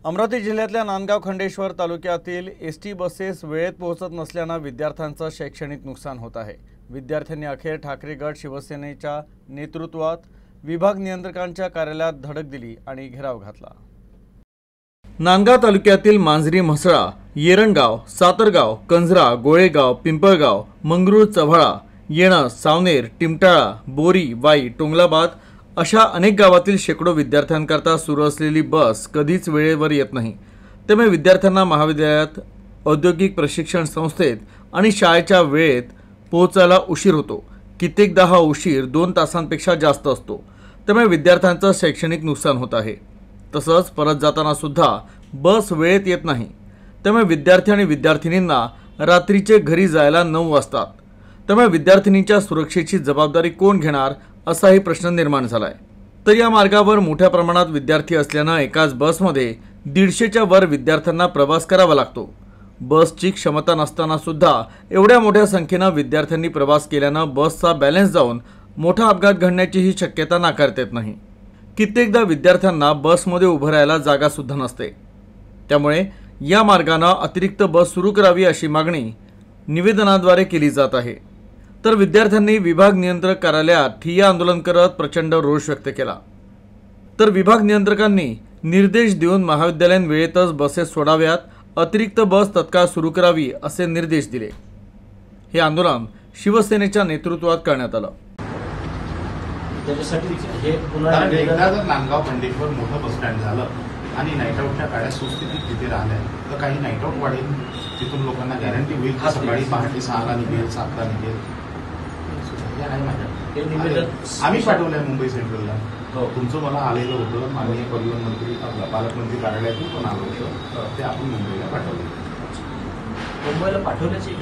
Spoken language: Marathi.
अमरावती जिल्ह्यातल्या नांदगाव खंडेश्वर तालुक्यातील एसटी बसेस वेळेत पोहोचत नसल्याने विद्यार्थ्यांचं शैक्षणिक नुकसान होत आहे। विद्यार्थ्यांनी अखेर ठाकरे गट शिवसेनेच्या नेतृत्वात विभाग नियंत्रकांच्या कार्यालयात धडक दिली आणि घेराव घातला। नांदगाव तालुक्यातील मांजरी, म्हसळा, येरणगाव, सातरगाव, कंजरा, गोळेगाव, पिंपळगाव, मंगरूळ, चव्हाळा, येणस, सावनेर, टिमटाळा, बोरी, वाई, टोंगलाबाद अशा अनेक गावातील शेकडो विद्यार्थ्यांकरता सुरू असलेली बस कधीच वेळेवर येत नाही। त्यामुळे विद्यार्थ्यांना महाविद्यालयात, औद्योगिक प्रशिक्षण संस्थेत आणि शाळेच्या वेळेत पोहोचायला उशीर होतो। कित्येकदा हा उशीर 2 तासांपेक्षा जास्त असतो। त्यामुळे विद्यार्थ्यांचं शैक्षणिक नुकसान होत आहे। तसंच परत जाताना सुद्धा बस वेळेत येत नाही। त्यामुळे विद्यार्थी आणि विद्यार्थिनींना रात्रीचे घरी जायला 9 वाजतात। त्यामुळे विद्यार्थिनींच्या सुरक्षेची जबाबदारी कोण घेणार असाही प्रश्न निर्माण झालाय। तर या मार्गावर मोठ्या प्रमाणात विद्यार्थी असल्याने एकाच बसमध्ये 150च्या वर विद्यार्थ्यांना प्रवास करावा लागतो। बसची क्षमता नसताना सुद्धा एवढ्या मोठ्या संख्येने विद्यार्थ्यांनी प्रवास केल्याने बसचा बॅलन्स जाऊन मोठा अपघात घडण्याचीही शक्यता नाकारता येत नाही। कित्येकदा विद्यार्थ्यांना बसमध्ये उभं राहायला जागा सुद्धा नसते। त्यामुळे या मार्गाने अतिरिक्त बस सुरू करावी अशी मागणी निवेदनाद्वारे केली जात आहे। तर विद्यार्थ्यांनी विभाग नियंत्रक कार्यालयात ठिय्या आंदोलन करत प्रचंड रोष व्यक्त केला। तर विभाग नियंत्रकांनी निर्देश देऊन महाविद्यालयीन वेळेतच बसेस सोडाव्यात, अतिरिक्त बस तत्काळ सुरू करावी असे निर्देश दिले। हे आंदोलन शिवसेनेच्या नेतृत्वात करण्यात आलं। कारण एकदा जर नांदगाव खंडेश्वर मोठं बस स्टँड झालं आणि नाईट आउटच्या गाड्या सुस्थितीत तिथे राहिल्या तर काही नाईट आउट वाढेल, तिथून लोकांना गॅरंटी होईल की सकाळी पहाटे 6ला निघेल, 7ला निघेल। आम्ही पाठवलंय मुंबई सेंट्रलला। तुमचं मला आलेलं होतं, माननीय परिवहन मंत्री पालकमंत्री कार्यालयातून पण आलं होतं, ते आपण मुंबईला पाठवलं। मुंबईला पाठवल्याची